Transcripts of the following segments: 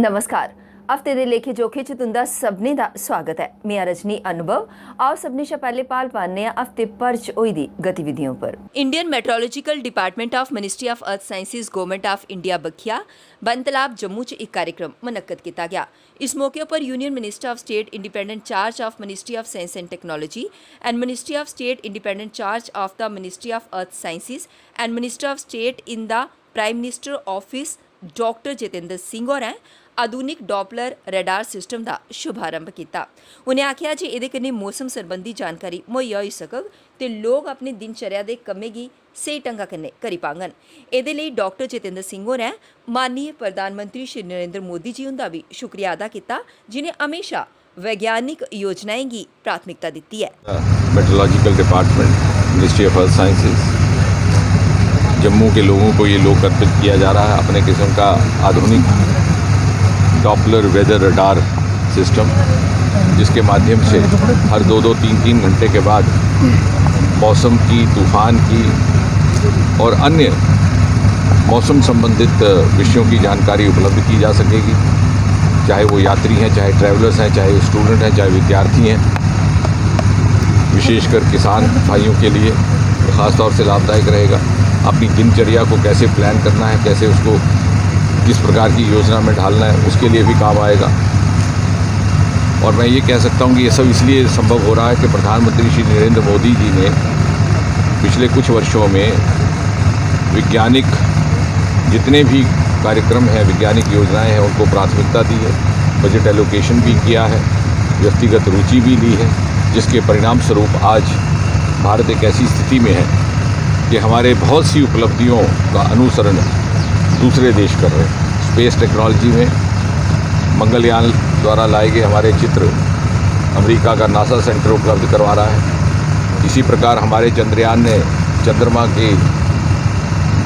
नमस्कार। हफ्ते दे लेखे जोखे च तुंदा सभनें दा स्वागत है। मैं रजनी अनुभव। आओ सभनें शा पैह्ले पाल पाने आं हफ्ते भर च होई दी गतिविधियों पर। Indian meteorological department of ministry of earth sciences government of India बखिया बन तलाब जम्मू च एक कार्यक्रम मुनक्कद किया गया। इस मौके पर union minister of state independent charge of ministry of science and technology and ministry of state independent charge of the ministry of earth sciences and minister of state in the prime minister office doctor Jitendra Singh होरें आधुनिक Doppler radar system का शुभारंभ किया। उन्हें आख्या जे इहदे कन्नै मौसम सरबंधी जानकारी मुहैया होई सकग ते लोग अपनी दिनचर्या के कम्में गी सही ढंगा कन्नै करी पाङन। इहदे लेई डॉक्टर जितेंद्र सिंह होरें माननीय प्रधानमंत्री श्री नरेंद्र मोदी जी हुंदा भी शुक्रिया अदा किया, जिन्हें हमेशा वैज्ञानिक योजनाएं की प्राथमिकता दी है। Metrological department ministry of earth sciences Jammu के लोगों को ये लोक अर्पित किया जा रहा है अपने किस्म का आधुनिक डॉपलर वेदर रडार सिस्टम, जिसके माध्यम से हर 2-3 घंटे के बाद मौसम की, तूफान की और अन्य मौसम संबंधित विषयों की जानकारी उपलब्ध की जा सकेगी। चाहे वो यात्री हैं, चाहे ट्रैवलर्स हैं, चाहे स्टूडेंट हैं, चाहे विद्यार्थी हैं। विशेषकर किसान भाइयों के लिए ख़ास तौर से लाभदायक रहेगा। अपनी दिनचर्या को कैसे प्लान करना है, कैसे उसको किस प्रकार की योजना में ढालना है, उसके लिए भी काम आएगा। और मैं ये कह सकता हूँ कि ये सब इसलिए संभव हो रहा है कि प्रधानमंत्री श्री नरेंद्र मोदी जी ने पिछले कुछ वर्षों में वैज्ञानिक जितने भी कार्यक्रम हैं, वैज्ञानिक योजनाएं हैं, उनको प्राथमिकता दी है, बजट एलोकेशन भी किया है, व्यक्तिगत रुचि भी ली है, जिसके परिणाम स्वरूप आज भारत एक ऐसी स्थिति में है कि हमारे बहुत सी उपलब्धियों का अनुसरण दूसरे देश कर रहे हैं। स्पेस टेक्नोलॉजी में मंगलयान द्वारा लाए गए हमारे चित्र अमेरिका का नासा सेंटर उपलब्ध करवा रहा है। इसी प्रकार हमारे चंद्रयान ने चंद्रमा की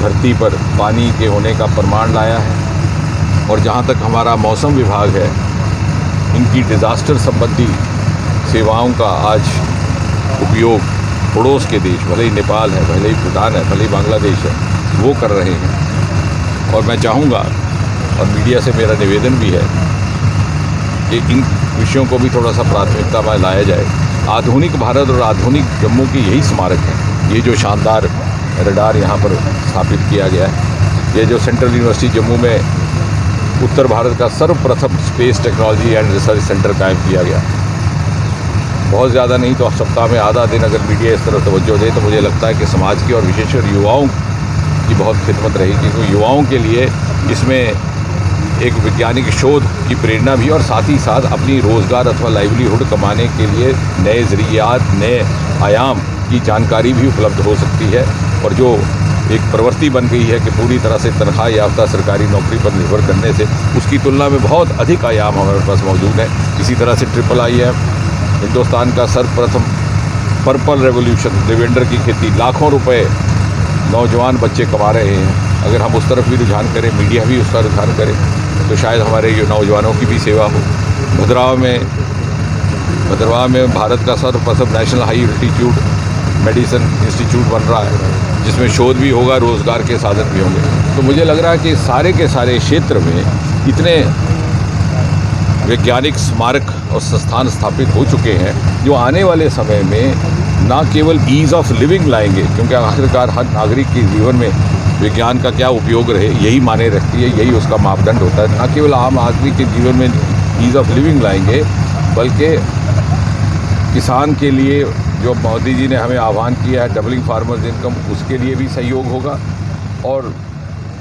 धरती पर पानी के होने का प्रमाण लाया है। और जहाँ तक हमारा मौसम विभाग है, इनकी डिज़ास्टर संबंधी सेवाओं का आज उपयोग पड़ोस के देश, भले ही नेपाल है, भले ही भूटान है, भले ही बांग्लादेश है, वो कर रहे हैं। और मैं चाहूँगा, और मीडिया से मेरा निवेदन भी है कि इन विषयों को भी थोड़ा सा प्राथमिकता में लाया जाए। आधुनिक भारत और आधुनिक जम्मू की यही स्मारक है। ये जो शानदार रडार यहाँ पर स्थापित किया गया है, ये जो सेंट्रल यूनिवर्सिटी जम्मू में उत्तर भारत का सर्वप्रथम space technology and research centre कायम किया गया। बहुत ज़्यादा नहीं तो सप्ताह में आधा दिन अगर मीडिया इस तरह तवज्जो दे तो मुझे लगता है कि समाज की और विशेषकर युवाओं की बहुत खिदमत रहेगी, क्योंकि युवाओं के लिए इसमें एक वैज्ञानिक शोध की प्रेरणा भी और साथ ही साथ अपनी रोज़गार अथवा लाइवलीहुड कमाने के लिए नए ज़रियात, नए आयाम की जानकारी भी उपलब्ध हो सकती है। और जो एक प्रवृत्ति बन गई है कि पूरी तरह से तनख्वाह याफ्ता सरकारी नौकरी पर निर्भर करने से, उसकी तुलना में बहुत अधिक आयाम हमारे पास मौजूद है। इसी तरह से IIIM हिंदुस्तान का सर्वप्रथम पर्पल रेवोल्यूशन, लेवेंडर की खेती, लाखों रुपए नौजवान बच्चे कमा रहे हैं। अगर हम उस तरफ भी रुझान करें, मीडिया भी उसका रुझान करे, तो शायद हमारे नौजवानों की भी सेवा हो। भद्रवाह में भारत का सर्वप्रथम national high altitude medicine institute बन रहा है, जिसमें शोध भी होगा, रोज़गार के साधन भी होंगे। तो मुझे लग रहा है कि सारे के सारे क्षेत्र में इतने वैज्ञानिक स्मारक और संस्थान स्थापित हो चुके हैं, जो आने वाले समय में ना केवल ईज़ ऑफ लिविंग लाएंगे, क्योंकि आखिरकार हर नागरिक के जीवन में विज्ञान का क्या उपयोग रहे यही माने रखती है, यही उसका मापदंड होता है। ना केवल आम आदमी के जीवन में ईज़ ऑफ लिविंग लाएंगे, बल्कि किसान के लिए जो मोदी जी ने हमें आह्वान किया है डबलिंग फार्मर्स इनकम, उसके लिए भी सहयोग होगा और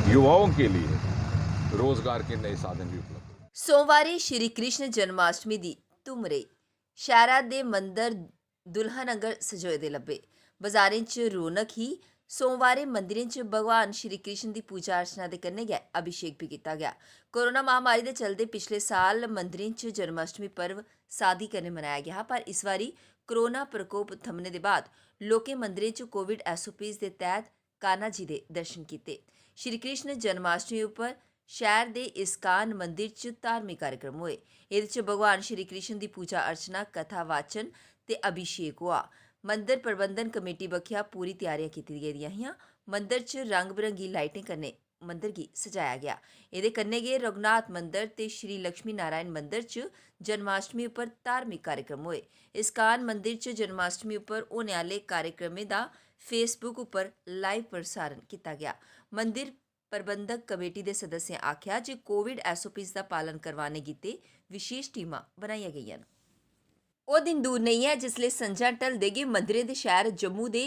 युवाओं के लिए रोज़गार के नए साधन भी उपलब्ध। सोमवार श्री कृष्ण जन्माष्टमी दी धुमरे शहरा दे मंदिर दुल्हन अंगर सजोए दे लब्बे। बाजारें च रौनक ही। सोमवार मंदिरें च भगवान श्री कृष्ण की पूजा अर्चना के कन्नै गै अभिषेक भी किया गया। कोरोना महामारी के चलते पिछले साल मंदिरें च जन्माष्टमी पर्व सादी कन्नै मनाया गया, पर इस बारी कोरोना प्रकोप थमने के बाद लोकें मंदिरें च कोविड SOPs के तहत कान्हा जी के दर्शन किए। श्री कृष्ण जन्माष्टमी उपर शहर के इस्कान मंदिर च धार्मिक कार्यक्रम हुए। इहदे भगवान श्री कृष्ण की पूजा अर्चना, कथा वाचन ते अभिषेक हुआ। मंदिर प्रबंधन कमेटी बखिया पूरी तैयारियां की गेदियां हियां। मंदिर च रंग बिरंगी लाइटें कन्नै मंदिर गी सजाया गया। एह्दे कन्नै गै रघुनाथ मंदिर ते श्री लक्ष्मी नारायण मंदिर च जन्माष्टमी उप्पर धार्मिक कार्यक्रम होए। इस कारण मंदिर च जन्माष्टमी उप्पर होने आह्ले कार्यक्रमें दा फेसबुक उप्पर लाइव प्रसारण कीता गया। मंदिर प्रबंधक कमेटी दे सदस्यें आखेआ जे कोविड SOPs दा पालन करवाने गित्ते विशेष टीमां बनाईआं गेईआं न। ओह् दिन दूर नहीं है जिसले संझां ढलदे गै मंदिरें दे शैह्र जम्मू दे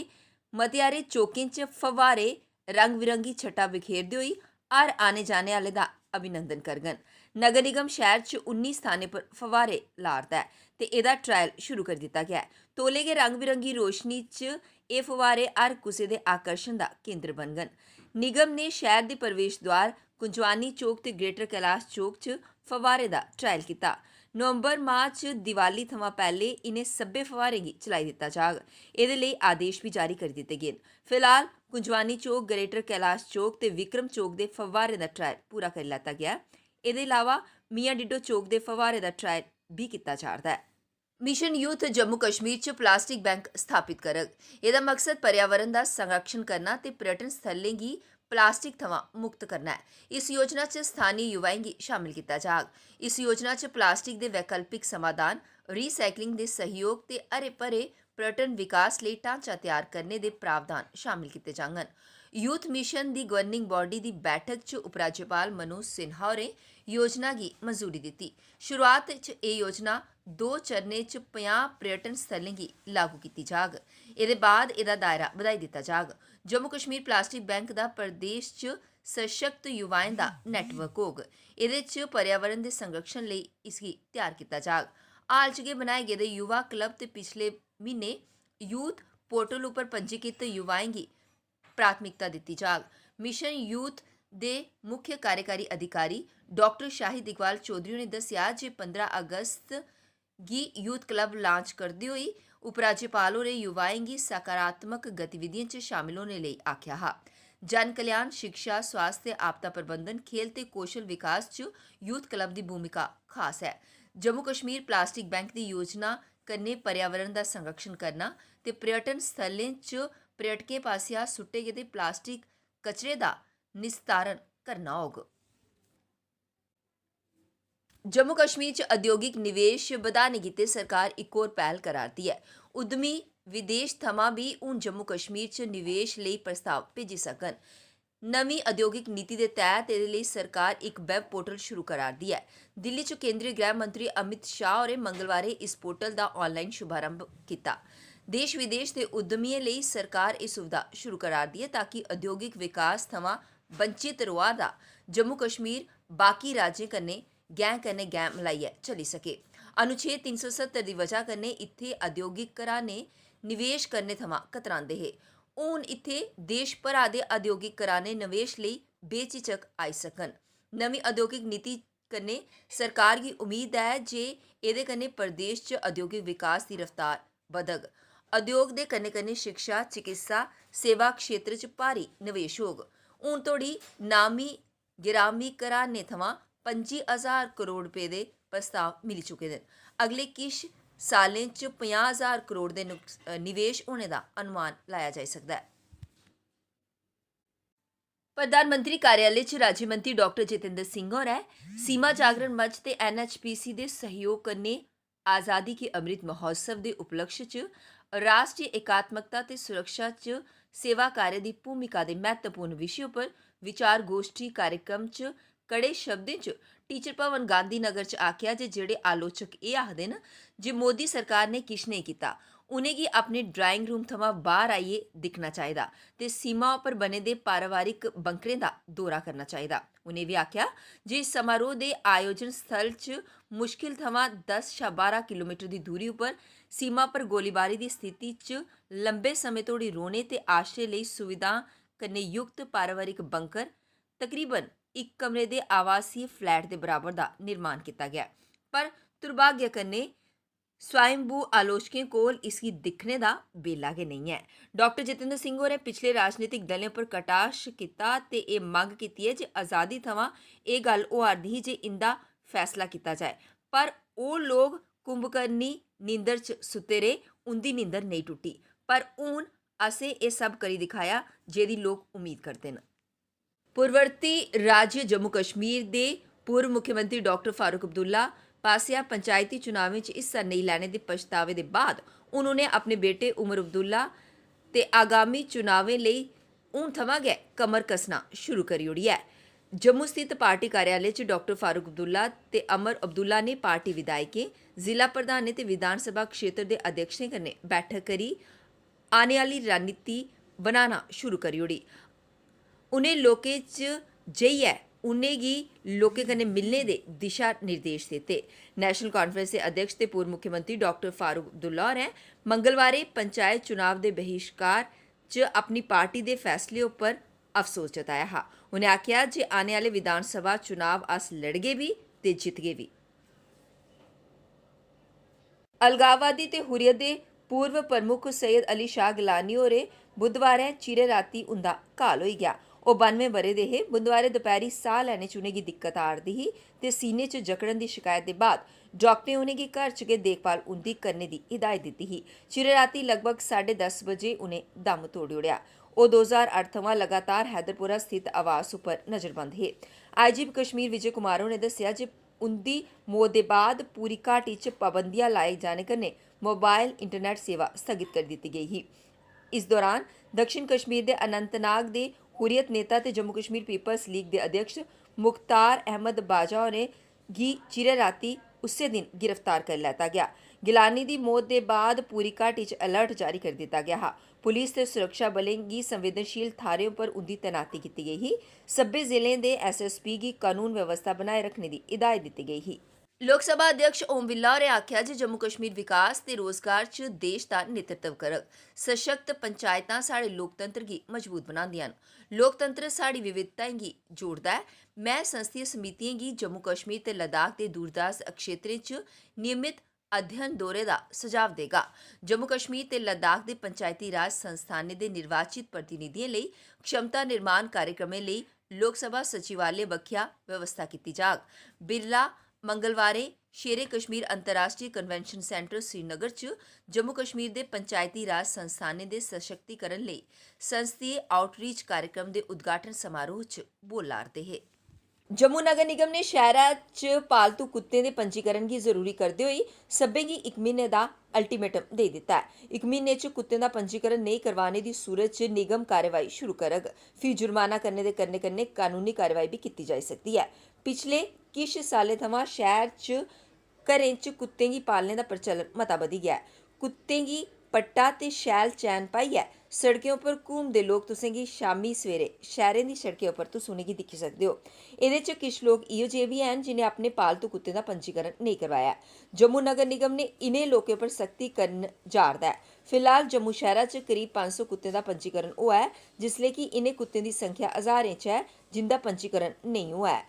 मते हारे चौकें च फव्वारे रंग बिरंगी छटा बिखेरदे होई हर आने जाने आह्ले दा अभिनंदन करङन। नगर निगम शैह्र च 19 स्थानें पर फव्वारे ला'रदा ऐ ते एह्दा ट्रायल शुरू करी दित्ता गेआ ऐ। तौले गै रंग बिरंगी रोशनी च एह् फव्वारे हर कुसै दे आकर्षण दा केंद्र बनङन। निगम ने शैह्र दे प्रवेश द्वार कुंजवानी चौक ते ग्रेटर कैलाश चौक च फव्वारे दा ट्रायल कीता। नवंबर माह च दिवाली थमां पैह्ले इनें सब्भै फव्वारें गी चलाई दित्ता जाग। एह्दे लेई आदेश बी जारी करी दित्ते गे न। फिलहाल कुंजवानी चौक, ग्रेटर कैलाश चौक ते विक्रम चौक दे फव्वारें दा ट्रायल पूरा करी लैता गेआ ऐ। एह्दे अलावा मियां डिडो चौक दे फव्वारे दा ट्रायल बी कीता जा'रदा ऐ। मिशन यूथ जम्मू कश्मीर च प्लास्टिक बैंक स्थापित करग। एह्दा मकसद पर्यावरण दा संरक्षण करना ते पर्यटन स्थलें गी प्लास्टिक थमां मुक्त करना ऐ। इस योजना च स्थानीय युवाएं गी शामिल कीता जाग। इस योजना च प्लास्टिक दे वैकल्पिक समाधान, रीसाइकलिंग दे सहयोग ते हरे भरे पर्यटन विकास लेई ढांचा त्यार करने दे प्रावधान शामिल कीते जाङन। यूथ मिशन दी गवर्निंग बॉडी दी बैठक च उपराज्यपाल मनोज सिन्हा होरें योजना गी मंजूरी दित्ती। शुरुआत च एह् योजना 2 चरणें च 50 पर्यटन स्थलें गी लागू कीती जाग। एह्दे बाद एह्दा दायरा बधाई दित्ता जाग। जम्मू कश्मीर प्लास्टिक बैंक दा प्रदेश च सशक्त युवाएं दा नेटवर्क होग। एह्दे च पर्यावरण दे संरक्षण लेई इसगी त्यार कीता जाग। हाल च गै बनाए गेदे युवा क्लब ते पिछले म्हीने यूथ पोर्टल उप्पर पंजीकृत युवाएं गी प्राथमिकता दित्ती जाग। मिशन यूथ दे मुख्य कार्यकारी अधिकारी डॉक्टर शाहिद इकबाल चौधरी होरें दस्सेआ जे 15 अगस्त गी यूथ क्लब लांच करदे होई उपराज्यपाल होरें युवाएं गी सकारात्मक गतिविधियें च शामिल होने लेई आखेआ हा। जन कल्याण, शिक्षा, स्वास्थ्य, आपदा प्रबंधन, खेल ते कौशल विकास च यूथ क्लब दी भूमिका खास ऐ। जम्मू कश्मीर प्लास्टिक बैंक दी योजना कन्नै पर्यावरण दा संरक्षण करना ते पर्यटन स्थलें च पर्यटकें पासेआ सुट्टे गेदे प्लास्टिक कचरे दा निस्तारण करना होग। जम्मू कश्मीर च औद्योगिक निवेश बधाने गित्ते सरकार इक होर पैह्ल करा'रदी ऐ। उद्यमी विदेश थमां बी हून जम्मू कश्मीर च निवेश लेई प्रस्ताव भेजी सकन। नमीं औद्योगिक नीति दे तैह्त एह्दे लेई सरकार इक वैब पोर्टल शुरू करा'रदी ऐ। दिल्ली च केंद्री गृह मंत्री अमित शाह होरें मंगलवारें इस पोर्टल दा ऑनलाइन शुभारंभ कीता। देश विदेश दे उद्यमियें लेई सरकार एह् सुविधा शुरू करा'रदी ऐ ताकि औद्योगिक विकास थमां वंचित रोआ दा जम्मू कश्मीर बाकी राज्यें कन्नै गैं मलाइयै चली सके। अनुच्छेद 370 दी वजह कन्नै इत्थै औद्योगिक घराने निवेश करने थमां कतरांदे हे। हून इत्थै देश भरा दे औद्योगिक घराने निवेश लेई बेझिझक आई सकन। नमीं औद्योगिक नीति कन्नै सरकार गी उम्मीद ऐ जे एह्दे कन्नै प्रदेश च औद्योगिक विकास दी रफ्तार बधग। उद्योग दे कन्नै कन्नै शिक्षा, चिकित्सा, सेवा क्षेत्र च भारी निवेश होग। हून धोड़ी नामी गिरामी घराने थमां 25,000 करोड़ रपेऽ दे प्रस्ताव मिली चुके दे न। अगले किश सालें च 50,000 करोड़ दे निवेश होने दा अनुमान लाया जाई सकदा ऐ। प्रधानमंत्री कार्यालय च राज्यमंत्री डॉक्टर जितेंद्र सिंह होरें सीमा जागरण मंच ते NHPC दे सहयोग कन्नै आज़ादी के अमृत महोत्सव दे उपलक्ष्य च राश्ट्री एकात्मकता ते सुरक्षा च सेवा कार्य दी भूमिका दे महत्वपूर्ण विशे उप्पर विचार गोष्ठी कार्यक्रम च कड़े शब्दें च टीचर भवन गांधीनगर च आखेआ जे जेह्ड़े आलोचक एह् आखदे न जे मोदी सरकार ने किश नेईं कीता, उ'नेंगी अपने ड्राइंग रूम थमां बाह्र आइयै दिक्खना चाहिदा ते सीमा उप्पर बने दे पारिवारिक बंकरें दा दौरा करना चाहिदा। उ'नें बी आखेआ जे इस समारोह दे आयोजन स्थल च मुश्किल थमां 10 शा 12 किलोमीटर दी दूरी उप्पर सीमा पर गोलीबारी दी स्थिति च लंबे समें धोड़ी रौह्ने ते आश्रय लेई सुविधां कन्नै युक्त पारिवारिक बंकर तकरीबन इक कमरे दे आवासीय फ्लैट दे बराबर दा निर्माण कीता गेआ। पर दुर्भाग्य कन्नै स्वयंभू आलोचकें कोल इसगी दिक्खने दा बेल्ला गै नेईं ऐ। डॉक्टर जितेंद्र सिंह होरें पिछले राजनीतिक दलें उप्पर कटाक्ष कीता ते एह् मंग कीती ऐ जे आज़ादी थमां एह् गल्ल होआ'रदी ही जे इंदा फैसला कीता जाए, पर ओह् लोग कुंभकर्णी नींदर च सुत्ते रेह्, उंदी नींदर नेईं टुट्टी। पर हून असें एह् सब करी दिखाया जेह्दी लोक उम्मीद करदे न। पूर्ववर्ती राज्य जम्मू कश्मीर के पूर्व मुख्यमंत्री डॉक्टर फारूक अब्दुल्ला पासिया पंचायती चुनावें च हिस्सा नहीं लैने के पछतावे के बाद उन्होंने अपने बेटे उमर अब्दुल्ला ते आगामी चुनावें ਲਈ हून थमां गै कमर कसना शुरू करी ओड़ी है। जम्मू स्थित पार्टी कार्यालय च डॉक्टर फारूक अब्दुल्ला ते अमर अब्दुल्ला ने पार्टी विधायकें, जिला प्रधानें ते विधानसभा क्षेत्र के अध्यक्षें कन्नै बैठक करी आने आह्ली रणनीति बनाना शुरू करी ओड़ी। उनें लोकें च जाइयै उनेंगी लोकें कन्नै मिलने दे दिशा निर्देश दित्ते। नेशनल कॉन्फ्रेंस के अध्यक्ष ते पूर्व मुख्यमंत्री डॉक्टर फारूक अब्दुल्ला होरें मंगलवारें पंचायत चुनाव के बहिष्कार च अपनी पार्टी के फैसले उपर अफसोस जताया हा। उन्हें आख्या जे आने आह्ले विधानसभा चुनाव अस लड़गे भी ते जितगे भी। अलगाववादी ते हुर्रियत दे पूर्व प्रमुख सैयद अली शाह गिलानी होरें बुधवारें चिरे राती उंदा काल होई गया। ओह् 92 ब'रे दे हे। बुधवारें दपैह्री साह् लैने च उनेंगी दिक्कत आ'रदी ही ते सीने च जकड़न दी शिकायत दे बाद डॉक्टरें उनेंगी घर च गै देखभाल उंदी करने दी हिदायत दित्ती ही। चिरे राती लगभग 10:30 बजे उनें दम तोड़ी ओड़ेआ। ओह् 2008 थमां लगातार हैदरपुरा स्थित आवास उप्पर नजरबंद हे। आईजीपी कश्मीर विजय कुमार होरें दस्सेआ जे उंदी मौत दे बाद पूरी घाटी च पाबंदियां लाए जाने कन्नै मोबाइल इंटरनेट सेवा स्थगित करी दित्ती गेई ही। इस दौरान दक्षिण कश्मीर के अनंतनाग दे हुर्रियत नेता ते जम्मू कश्मीर पीपल्स लीग के अध्यक्ष मुख्तार अहमद बाजा होरें गी चिरे राती उस्सै दिन गिरफ्तार करी लैता गया। गिलानी दी मौत दे बाद पूरी घाटी च अलर्ट जारी कर दित्ता गया हा। पुलिस ते सुरक्षा बलें गी संवेदनशील थाह्रें उप्पर उंदी तैनाती कीती गेई ही। सब्भै जिलें दे एसएसपी गी कानून व्यवस्था बनाए रखने की हिदायत दित्ती गेई ही। लोकसभा अध्यक्ष ओम बिरला होरें आख्या जे जम्मू कश्मीर विकास ते रोजगार च देश दा नेतृत्व करग। सशक्त पंचायतां साढ़े लोकतंत्र गी मजबूत बनांदियां न। लोकतंत्र साढ़ी विविधताएं गी जोड़दा ऐ। मैं संसदीय समितियें गी जम्मू कश्मीर ते लद्दाख दे दूरदराज क्षेत्रें च नियमित अध्ययन दौरे दा सुझाव देगा। जम्मू कश्मीर ते लद्दाख दे पंचायती राज संस्थानें दे निर्वाचित प्रतिनिधियें लेई क्षमता निर्माण कार्यक्रमें लेई लोकसभा सचिवालय बक्खिया व्यवस्था कीती जाग। बिरला मंगलवारें शेरे कश्मीर अंतर्राष्ट्रीय कन्वेंशन सेंटर श्रीनगर च जम्मू कश्मीर दे पंचायती राज संस्थानें दे सशक्तिकरण लेई संसदीय आउटरीच कार्यक्रम दे उद्घाटन समारोह च बोला'रदे हे। जम्मू नगर निगम ने शैह्रा च पालतू कुत्तें दे पंजीकरण गी जरूरी करदे होई सब्भें गी 1 म्हीने दा अल्टीमेटम देई दित्ता है। 1 म्हीने च कुत्तें दा पंजीकरण नेईं करवाने दी सूरत च निगम कार्रवाई शुरू करग। फ्ही जुर्माना करने दे कन्नै कन्नै कानूनी कार्रवाई भी कीती जाई सकदी है। पिछले किश सालें थमां शैह्र च घरें च कुत्तें गी पालने दा प्रचलन मता बधी गया है। कुत्तें गी पट्टा ते शैल चैन पाइयै सड़कें उप्पर घूमदे लोक तुसें गी शामीं सवेरे शैह्रें दी सड़कें उप्पर तुस उनेंगी दिक्खी सकदे हो। एह्दे च किश लोक इहो जेह् बी हैन जिनें अपने पालतू कुत्तें दा पंजीकरण नेईं करवाया ऐ। जम्मू नगर निगम ने इनें लोकें उप्पर सख्ती करन जा'रदा है। फिलहाल जम्मू शैह्रा च करीब 500 कुत्तें दा पंजीकरण होआ ऐ, जिसलै कि इनें कुत्तें दी संख्या हज़ारें च ऐ जिंदा पंजीकरण नेईं होआ ऐ।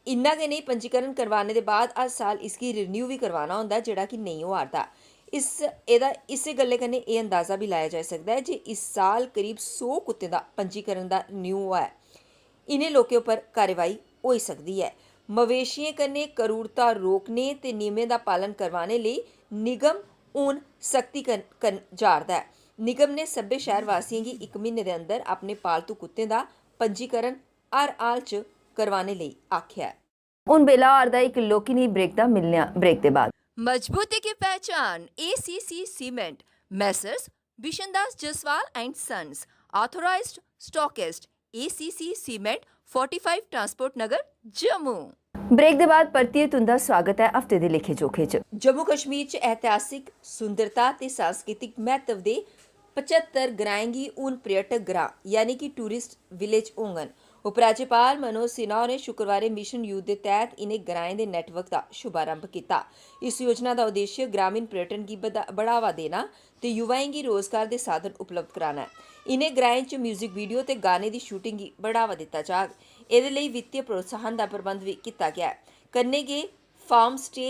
इन्ना गै नेईं, पंजीकरण करवाने दे बाद हर साल इसगी रिन्यू भी करवाना होंदा है, जेह्ड़ा कि नेईं होआ'रदा। इस्सै गल्लै कन्नै एह् अंदाज़ा भी लाया जाई सकदा है जे इस साल करीब 100 कुत्तें दा पंजीकरण दा रिन्यू होआ ऐ। इनें लोकें उप्पर कार्रवाई होई सकदी है। मवेशियें कन्नै करूरता रोकने ते नियमें दा पालन करवाने लेई निगम हून सख्ती करन जा'रदा है। निगम ने सब्भै शैह्र वासियें गी 1 म्हीने दे अंदर अपने पालतू कुत्तें दा पंजीकरण हर हाल च करवाने लेई आखेआ है। हुन बेला होआ इक लोकिनी ब्रेक दा मिलने ब्रेक दे बाद। मजबूती की पहचान ACC cement, Messrs Bishandas Jaswal and sons, authorised stockist, ACC cement, 45 transport Nagar, Jammu. Break दे बाद परतियै तुंदा स्वागत है हफ्ते दे लेखे जोखे च। जम्मू कश्मीर च ऐतिहासिक सुंदरता ते सांस्कृतिक महत्व दे 75 ग्राएं गी हून पर्यटक ग्रां यानी कि टूरिस्ट विलेज होङन। उपराज्यपाल मनोज सिन्हा होरें शुक्रवारें मिशन यूथ दे तैह्त इनें ग्राएं दे नेटवर्क दा शुभारंभ कीता। इस योजना दा उद्देश्य ग्रामीण पर्यटन गी बढ़ावा देना ते युवाएं गी रोजगार दे साधन उपलब्ध कराना है। इनें ग्राएं च म्यूजिक वीडियो ते गाने दी शूटिंग गी बढ़ावा दित्ता जाग। एह्दे लेई वित्तीय प्रोत्साहन दा प्रबंध भी कीता गेआ है। कन्नै गै farm stay,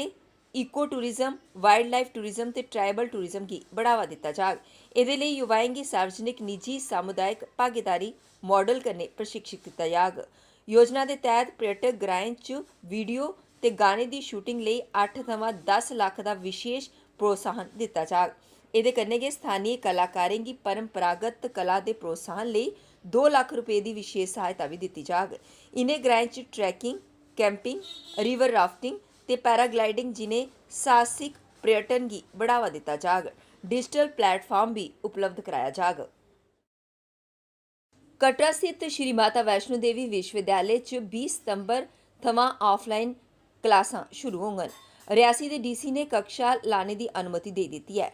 eco tourism, wildlife tourism ते ट्राइबल टूरिज्म गी बढ़ावा दित्ता जाग। एह्दे लेई युवाएं गी सार्वजनिक, निजी, सामुदायिक भागीदारी मॉडल कन्नै प्रशिक्षित कीता जाग। योजना दे तैह्त पर्यटक ग्राएं च वीडियो ते गाने दी शूटिंग लेई 8 थमां 10 लक्ख दा विशेष प्रोत्साहन दित्ता जाग। एह्दे कन्नै गै स्थानीय कलाकारें गी परंपरागत कला दे प्रोत्साहन लेई 2 ਲੱਖ ਰੁਪਏ ਦੀ ਵਿਸ਼ੇਸ਼ ਸਹਾਇਤਾ ਵੀ ਦਿੱਤੀ ਜਾਗ। ਇਨ੍ਹਾਂ ਗ੍ਰਾਂਟ 'ਚ ਟਰੈਕਿੰਗ, ਕੈਂਪਿੰਗ, ਰਿਵਰ ਰਾਫਟਿੰਗ ਤੇ ਪੈਰਾਗਲਾइडिंग जिन्हें साहसिक पर्यटन की बढ़ावा दिता जाग। डिजिटल प्लेटफॉर्म भी उपलब्ध कराया जाग। कटरा स्थित श्री माता वैष्णो देवी विश्वविद्यालय च 20 सितंबर थमां ऑफलाइन क्लासां शुरू होंगन। रियासी दे डीसी ने कक्षा लाने की अनुमति दे दी है।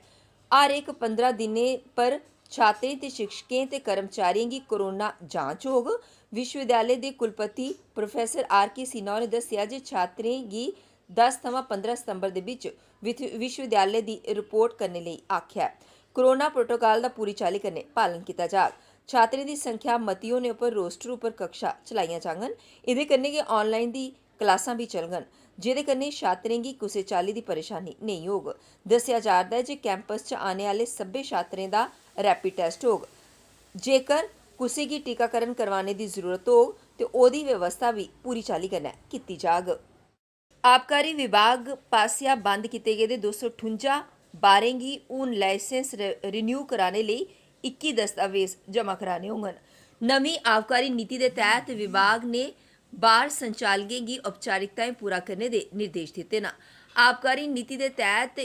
हर एक 15 दिनें पर छात्रें ते शिक्षकें ते कर्मचारियों की कोरोना जांच होग। विश्वविद्यालय के कुलपति प्रोफैसर R.K. सिन्हा ने दस्सिया जे छात्रें की 10 थमां 15 सितंबर के बीच विश्वविद्यालय की रिपोर्ट करने लई आख्या। कोरोना प्रोटोकॉल का पूरी चाली कन्नै पालन किया जाग। छात्रें की संख्या मती होने पर रोस्टर उपर कक्षा चलाईयां जांगन। इहदे कन्नै गै ऑनलाइन दी क्लासां भी चलगन, जिहदे कन्नै छात्रें गी कुसै चाली दी परेशानी नहीं होग। दस्सिया जा'रदा है जे कैंपस च आने आह्ले सब्भै छात्रें दा रैपिड टेस्ट होग। जेकर कुसै गी टीकाकरण करवाने की जरूरत होग ते ओह्दी व्यवस्था भी पूरी चाली कन्नै कीती जाग। आबकारी विभाग पासेआ बंद किए गेदे 258 बारें गी हून लाइसेंस रिन्यू कराने लेई 21 दस्तावेज जमा कराने होंगन। नमीं आबकारी नीति के तहत विभाग ने बार संचालकें गी औपचारिकताएं पूरा करने के निर्देश दिते न। आबकारी नीति के तहत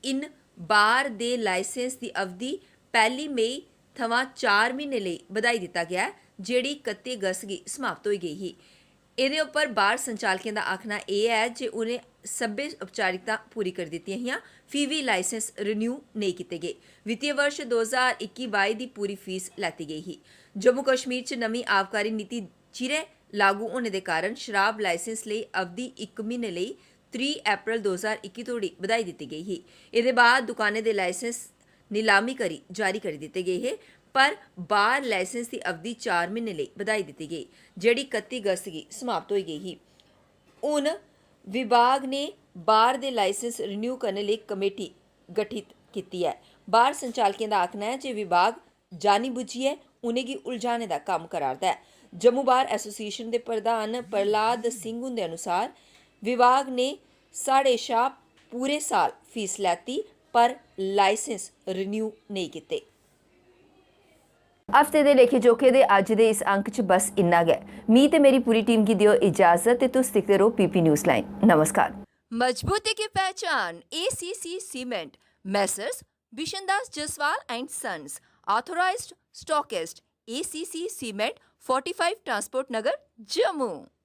इन बार दे लाइसेंस की अवधि 1 मई थमां 4 महीने लई बधाई दिता गया, जेह्ड़ी 31 अगस्त गी समाप्त होई गई ही। एह्दे उप्पर बार संचालकें दा आखना एह् है जे उ'नें सब्भै औपचारिकतां पूरी करी दित्तियां हियां, फ्ही बी लाइसेंस रिन्यू नेईं कीते गे। वित्तीय वर्ष 2021-22 दी पूरी फीस लैती गई ही। जम्मू कश्मीर च नमीं आबकारी नीति चिरें लागू होने दे कारण शराब लाइसेंस लेई अवधि 1 म्हीने लेई 3 अप्रैल 2021 तोड़ी बधाई दित्ती गई ही। एह्दे बाद दुकानें दे लाइसेंस नीलामी करी जारी करी दित्ते गए हे, पर बार लाइसेंस की अवधि 4 महीने लई बधाई दी गई, जेह्ड़ी 31 अगस्त की समाप्त हो गई ही। हुण विभाग ने बार दे लाइसेंस रिन्यू करने लई कमेटी गठित की है। बार संचालकें दा आखना है जे विभाग जानी बुझियै उ'नेंगी उलझाने दा कम्म करा'रदा है। जम्मू बार एसोसिएशन के प्रधान प्रहलाद सिंह हुंदे अनुसार विभाग ने साढ़े शा पूरे साल फीस लैती, पर लाइसेंस रिन्यू नहीं कीते। हफ्ते दे लेखे जोखे दे अज्ज दे इस अंक च बस इन्ना गै। मी ते मेरी पूरी टीम गी दियो इजाजत ते तुस दिखदे रहो पीपी न्यूज़ लाइन। नमस्कार। मजबूती की पहचान ACC cement, Messrs Bishandas Jaswal and sons, authorised stockist ACC cement, 45 transport Nagar, Jammu.